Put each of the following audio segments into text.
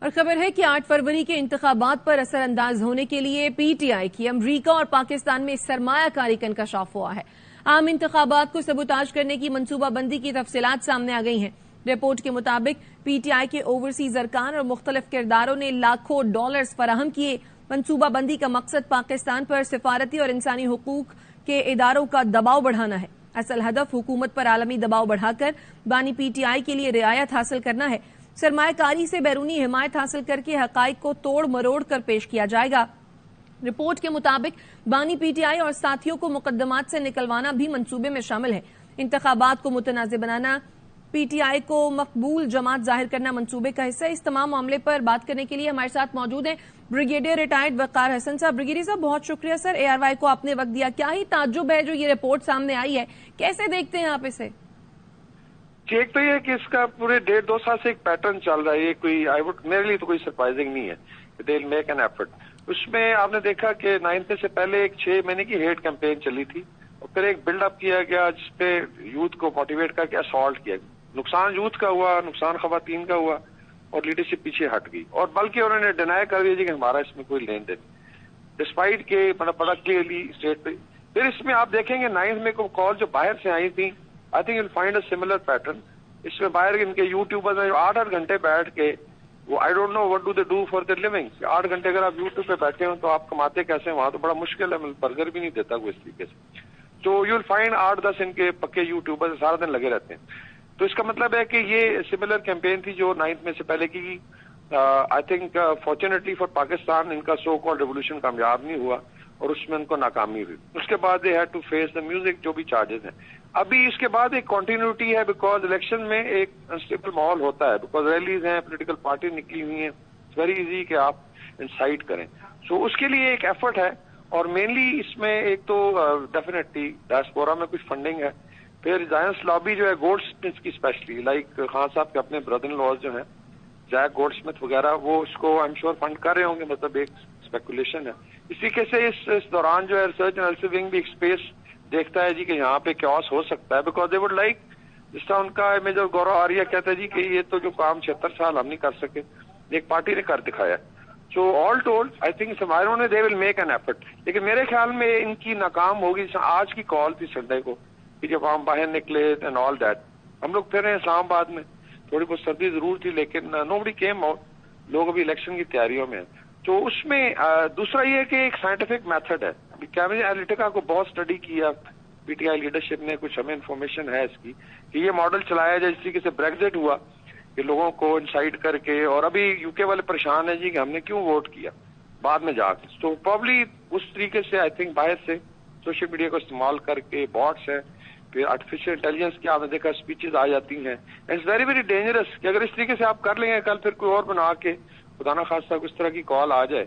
اور خبر ہے کہ 8 فروری کے انتخابات پر اثر انداز ہونے کے لیے پی ٹی آئی کی امریکہ اور پاکستان میں سرمایہ کاری کا انکشاف ہوا ہے۔ عام انتخابات کو سبوتاژ کرنے کی منصوبہ بندی کی تفصیلات سامنے آ گئی ہیں۔ رپورٹ کے مطابق پی ٹی آئی کے اوورسیز ارکان اور مختلف کرداروں نے لاکھوں ڈالرز فراہم کیے۔ منصوبہ بندی کا مقصد پاکستان پر سفارتی اور انسانی حقوق کے اداروں کا دباؤ بڑھانا ہے۔ اصل ہدف حکومت پر عالمی دباؤ بڑھا کر بانی پی ٹی آئی کے لیے رعایت حاصل کرنا ہے۔ سرمایہ کاری سے بیرونی حمایت حاصل کر کے حقائق کو توڑ مروڑ کر پیش کیا جائے گا۔ رپورٹ کے مطابق بانی پی ٹی آئی اور ساتھیوں کو مقدمات سے نکلوانا بھی منصوبے میں شامل ہے۔ انتخابات کو متنازع بنانا، پی ٹی آئی کو مقبول جماعت ظاہر کرنا منصوبے کا حصہ ہے۔ اس تمام معاملے پر بات کرنے کے لیے ہمارے ساتھ موجود ہیں بریگیڈیئر ریٹائرڈ وقار حسن صاحب۔ بریگیڈیئر صاحب بہت شکریہ سر، اے آر وائی کو آپ نے وقت دیا۔ کیا ہی تعجب ہے جو یہ رپورٹ سامنے آئی ہے، کیسے دیکھتے ہیں آپ اسے؟ ایک تو یہ ہے کہ اس کا پورے 1.5-2 سال سے ایک پیٹرن چل رہا ہے، یہ کوئی میرے لیے تو کوئی سرپرائزنگ نہیں ہے۔ دے ول میک این ایفرٹ۔ اس میں آپ نے دیکھا کہ 9 سے پہلے ایک 6 مہینے کی ہیٹ کیمپین چلی تھی اور پھر ایک بلڈ اپ کیا گیا جس پہ یوتھ کو موٹیویٹ کر کے اسالٹ کیا گیا۔ نقصان یوتھ کا ہوا، نقصان خواتین کا ہوا اور لیڈرشپ پیچھے ہٹ گئی اور بلکہ انہوں نے ڈینائی کر دیا کہ ہمارا اس میں کوئی لین دین ڈسپائٹ کے بڑا کلیئرلی اسٹیٹ پہ۔ پھر اس میں آپ دیکھیں گے 9 میں کو کال جو باہر سے آئی تھی، I think you find a similar pattern. اس میں باہر ان کے یوٹیوبرز ہیں جو 8 گھنٹے بیٹھ کے وہ I don't know what do they do for their living. 8 گھنٹے اگر آپ یوٹیوب پہ بیٹھے ہوں تو آپ کماتے کیسے ہیں وہاں تو بڑا مشکل ہے، برگر بھی نہیں دیتا کوئی اس طریقے سے۔ تو یو ول فائنڈ 8-10 ان کے پکے یوٹیوبر سارا دن لگے رہتے ہیں۔ تو اس کا مطلب ہے کہ یہ سملر کیمپین تھی جو 9 میں سے پہلے کی۔ I think fortunately for Pakistan ان کا سو کال ریولیوشن کامیاب نہیں ہوا اور اس میں ان کو ناکامی ہوئی۔ اس کے بعد they head to face the music جو بھی چارجز ہیں۔ ابھی اس کے بعد ایک کنٹینیوٹی ہے بیکاز الیکشن میں ایک انسٹیبل ماحول ہوتا ہے، بیکاز ریلیز ہیں، پولیٹیکل پارٹی نکلی ہوئی ہیں، اٹس ویری ایزی کہ آپ انسائٹ کریں۔ سو اس کے لیے ایک ایفرٹ ہے اور مینلی اس میں ایک تو ڈیفینیٹلی ڈائسپورا میں کچھ فنڈنگ ہے، پھر زائنس لابی جو ہے گولڈ اسمتھ کی اسپیشلی لائک خان صاحب کے اپنے بردر ان لاز جو ہیں جیک گولڈ اسمتھ وغیرہ، وہ اس کو آئی ایم شیور فنڈ کر رہے ہوں گے، مطلب ایک اسپیکولیشن ہے۔ اس طریقے سے اس دوران جو ہے ریسرچ اینالیسس ونگ بھی ایک اسپیس دیکھتا ہے جی کہ یہاں پہ کیوس ہو سکتا ہے، بیکاز دے وڈ لائک جس طرح ان کا میجر گورو آریہ کہتا ہے جی کہ یہ تو جو کام 76 سال ہم نہیں کر سکے ایک پارٹی نے کر دکھایا۔ سو آل ٹولڈ آئی تھنک سمائروں نے دے ول میک این ایفرٹ، لیکن میرے خیال میں ان کی ناکام ہوگی۔ آج کی کال تھی سنڈے کو کہ جب ہم باہر نکلے اینڈ آل دیٹ، ہم لوگ پھر اسلام آباد میں تھوڑی بہت سردی ضرور تھی لیکن نو بڈی کیم آؤٹ، لوگ ابھی الیکشن کی تیاریوں میں ہیں۔ تو اس میں دوسرا یہ کہ ایک سائنٹیفک میتھڈ ہے، کیمبرج انالیٹیکا کو بہت اسٹڈی کیا پی ٹی آئی لیڈرشپ نے، کچھ ہمیں انفارمیشن ہے اس کی کہ یہ ماڈل چلایا جائے جس طریقے سے بریگزٹ ہوا کہ لوگوں کو انسائٹ کر کے، اور ابھی یو کے والے پریشان ہیں جی کہ ہم نے کیوں ووٹ کیا بعد میں جا کے۔ تو پرابلی اس طریقے سے آئی تھنک باہر سے سوشل میڈیا کو استعمال کر کے باٹس ہیں، پھر آرٹیفیشیل انٹیلیجنس کی آپ نے دیکھا اسپیچز آ جاتی ہیں، اٹس ویری ویری ڈینجرس کہ اگر اس طریقے سے آپ کر لیں گے کل پھر کوئی اور بنا کے خدا نہ خواستہ اس طرح کی کال آ جائے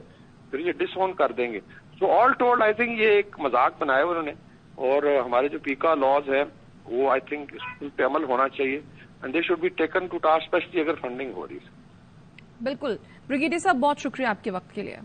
پھر یہ ڈس اون کر دیں گے۔ سو آل ٹولڈ آئی تھنک یہ ایک مذاق بنایا انہوں نے، اور ہمارے جو پیکا لاز ہیں وہ آئی تھنک اس پہ عمل ہونا چاہیے and they should be taken to task, especially اگر فنڈنگ ہو رہی ہے۔ بالکل بریگیڈیئر صاحب بہت شکریہ آپ کے وقت کے لیے۔